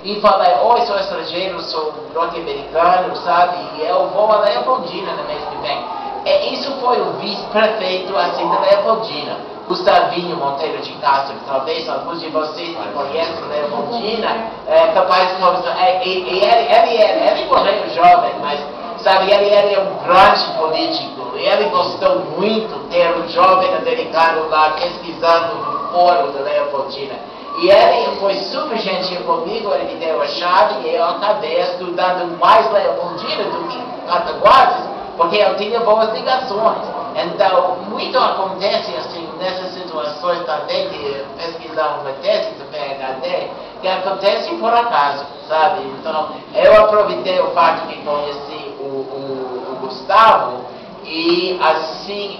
e falei, oi, sou estrangeiro, sou norte-americano, sabe, e eu vou a Leopoldina no mês que vem. E isso foi o vice-prefeito assim da Leopoldina, Gustavinho Monteiro de Castro. Talvez alguns de vocês que conhecem Leopoldina capaz de conversar. Ele morreu jovem, mas sabe, ele era um grande político. Ele gostou muito de ter um jovem americano lá pesquisando no fórum da Leopoldina. E ele foi super gentil comigo, ele me deu a chave e eu acabei estudando mais Leopoldina do que Cataguases, porque eu tinha boas ligações. Então, muito acontece assim, nessas situações também de pesquisar uma tese do PhD, que acontece por acaso, sabe? Então, eu aproveitei o fato que conheci o Gustavo e assim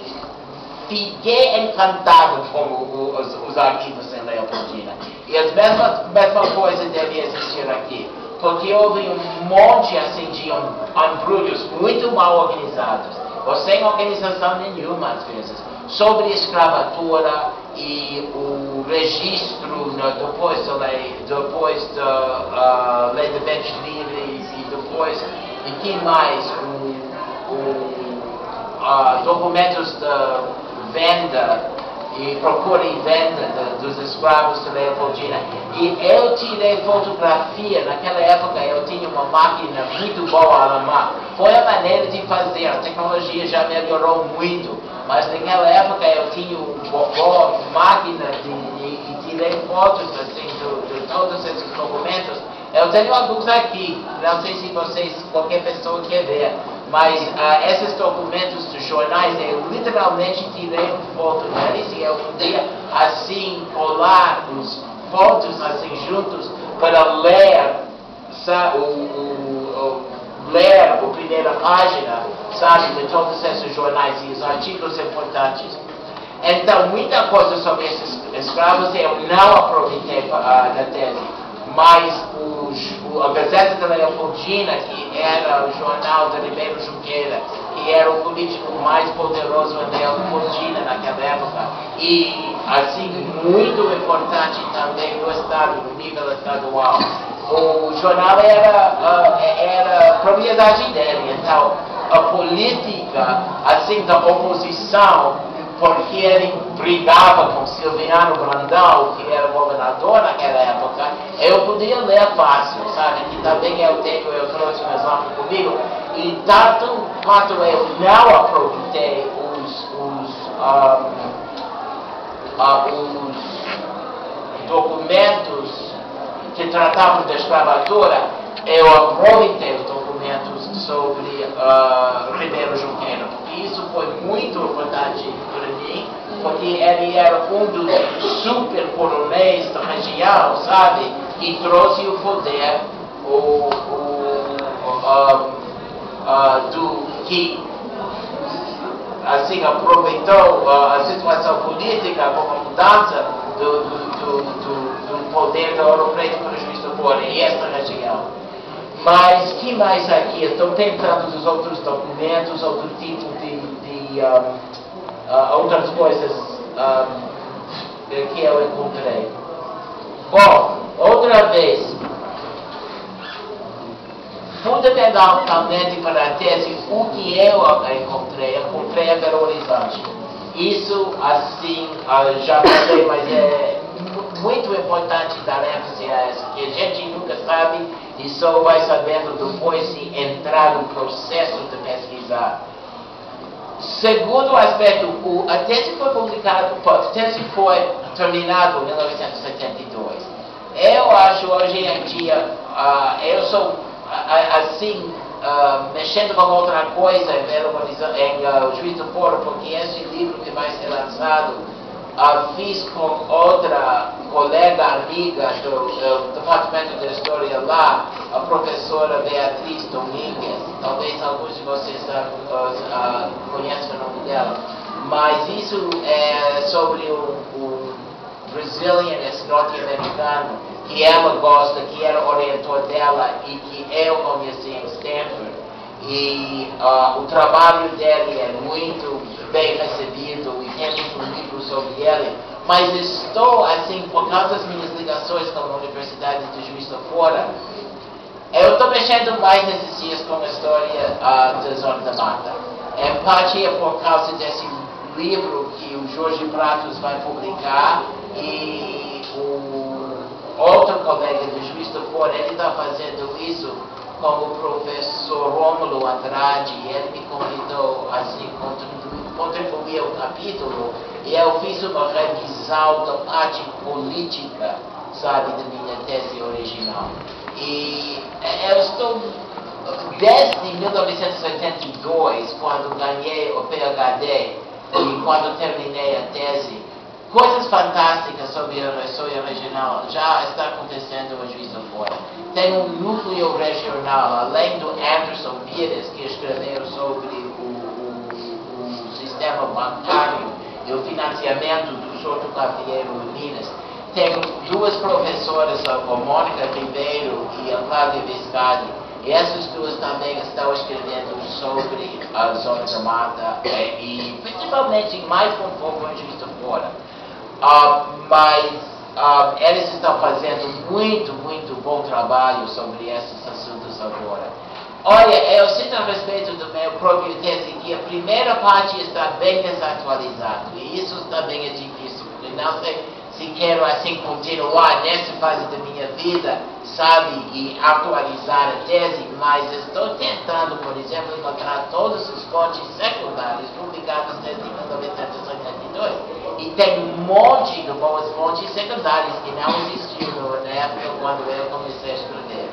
fiquei encantado com os arquivos em Leopoldina. E a mesma coisa deve existir aqui, porque houve um monte assim, de embrulhos muito mal organizados, ou sem organização nenhuma às vezes, sobre escravatura e o registro depois da lei de bens livres e depois, e que mais, documentos de venda e procura e venda dos escravos de Leopoldina. E eu tirei fotografia, naquela época eu tinha uma máquina muito boa alemã. Foi a maneira de fazer, a tecnologia já melhorou muito, mas naquela época eu tinha uma boa máquina e tirei fotos assim, de todos esses documentos. Eu tenho alguns aqui, não sei se vocês, qualquer pessoa quer ver, mas esses documentos dos jornais, eu literalmente tirei uma foto deles e eu podia assim colar os fotos assim juntos para ler, ler a primeira página, sabe, de todos esses jornais e os artigos importantes. Então, muita coisa sobre esses escravos eu não aproveitei na tese. Mas a Gazeta da Leopoldina, que era o jornal de Ribeiro Junqueira, que era o político mais poderoso em Leopoldina naquela época, e assim muito importante também no estado, no nível estadual. O jornal era propriedade dele, então a política assim da oposição, porque ele brigava com Silviano Brandão, que era governador naquela época, eu podia ler fácil, sabe? E também eu trouxe um exemplo comigo, e tanto quanto eu não aproveitei os documentos que tratavam da escravatura, eu aproveitei os documentos sobre Ribeiro Junqueira. E isso foi muito importante para mim, porque ele era um dos super coronéis da região, sabe? E trouxe o poder que assim aproveitou a situação política como a mudança do poder do Ouro Preto para o Juiz de Fora e esta região. Mas que mais aqui? Estou tentando os outros documentos, outro tipo de outras coisas que eu encontrei. Bom, outra vez, fundamentalmente para a tese, o que eu encontrei a Belo Horizonte. Isso, assim, já falei, mas é muito importante dar ênfase a isso, que a gente nunca sabe e só vai sabendo depois de entrar no processo de pesquisar. Segundo aspecto, a tese foi terminada em 1972. Eu acho hoje em dia, eu sou assim, mexendo com outra coisa em Juiz de Fora, porque esse livro que vai ser lançado, fiz com outra colega amiga do Departamento de História lá, a professora Beatriz Domingues. Talvez alguns de vocês conheçam o nome dela. Mas isso é sobre o Brazilian, esse norte-americano, que ela gosta, que era orientor dela e que eu conheci em Stanford. E o trabalho dele é muito bem recebido e temos um livro sobre ele. Mas estou, assim, por causa das minhas ligações com a Universidade de Juiz de Fora, mexendo mais nesses dias com a história da Zona da Mata. Em parte é por causa desse livro que o Jorge Pratos vai publicar e o outro colega do Juiz de Fora, ele está fazendo isso com o professor Rômulo Andrade, e ele me convidou assim, contribuir ao capítulo, e eu fiz uma revisão da parte política, sabe, da minha tese original. E eu estou, desde 1982, quando ganhei o PhD e quando terminei a tese, coisas fantásticas sobre a história regional já está acontecendo no Juiz de Fora. Tem um núcleo regional, além do Anderson Pires, que escreveu sobre o sistema bancário e o financiamento do Sorto Cafeiro em Minas. Tem duas professoras, a Mônica Ribeiro e a Cláudia Viscardi, e essas duas também estão escrevendo sobre a Zona da Mata e principalmente mais com foco em Juiz de Fora. Mas eles estão fazendo muito bom trabalho sobre esses assuntos agora. Olha, eu sinto a respeito do meu próprio tese que a primeira parte está bem desatualizada, e isso também é difícil, porque não sei se quero assim continuar nessa fase da minha vida, sabe, e atualizar a tese, mas estou tentando, por exemplo, encontrar todos os fontes secundárias publicadas desde 1982. E tem um monte de boas fontes secundárias que não existiam na época quando eu comecei a escrever.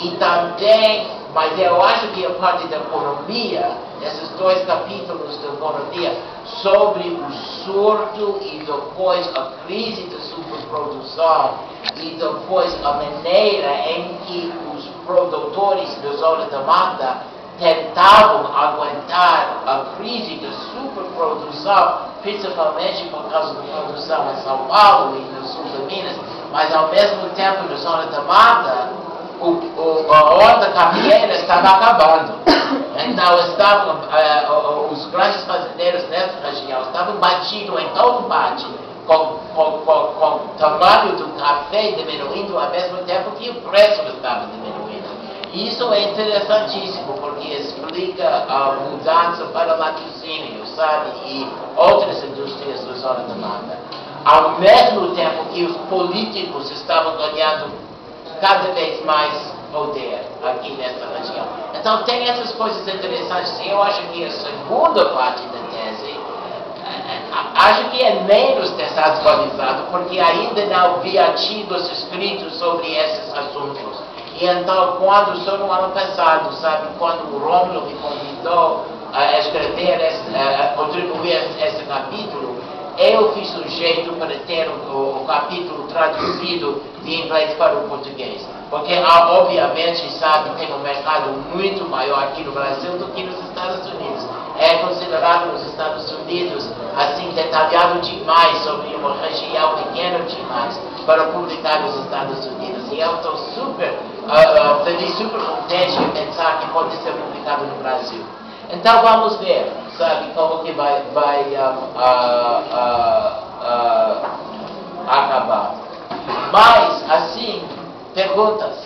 E também, mas eu acho que a parte da economia, esses dois capítulos da economia, sobre o surto e depois a crise da superprodução e depois a maneira em que os produtores da Zona da Mata tentavam aguentar a crise da superprodução, principalmente por causa da produção em São Paulo e no sul de Minas, mas ao mesmo tempo na Zona da Mata, a onda cafeeira estava acabando. Então os grandes fazendeiros nessa região estavam batidos em todo parte, com o tamanho do café diminuindo ao mesmo tempo que o preço estava diminuindo. Isso é interessantíssimo, porque explica a mudança para o laticínio, sabe, e outras indústrias da Zona da Mata. Ao mesmo tempo que os políticos estavam ganhando cada vez mais poder aqui nessa região. Então tem essas coisas interessantes, e eu acho que a segunda parte da tese, acho que é menos desatualizado, porque ainda não havia artigos escritos sobre esses assuntos. E então, só no ano passado, sabe, quando o Rômulo me convidou a escrever, a contribuir a esse capítulo, eu fiz um jeito para ter o capítulo traduzido de inglês para o português. Porque, obviamente, sabe, tem um mercado muito maior aqui no Brasil do que nos Estados Unidos. É considerado nos Estados Unidos, assim, detalhado demais sobre uma região pequena demais para publicar nos Estados Unidos. E eu estou super feliz, super contente em pensar que pode ser publicado no Brasil. Então vamos ver, sabe, como que vai acabar. Mas, assim, perguntas?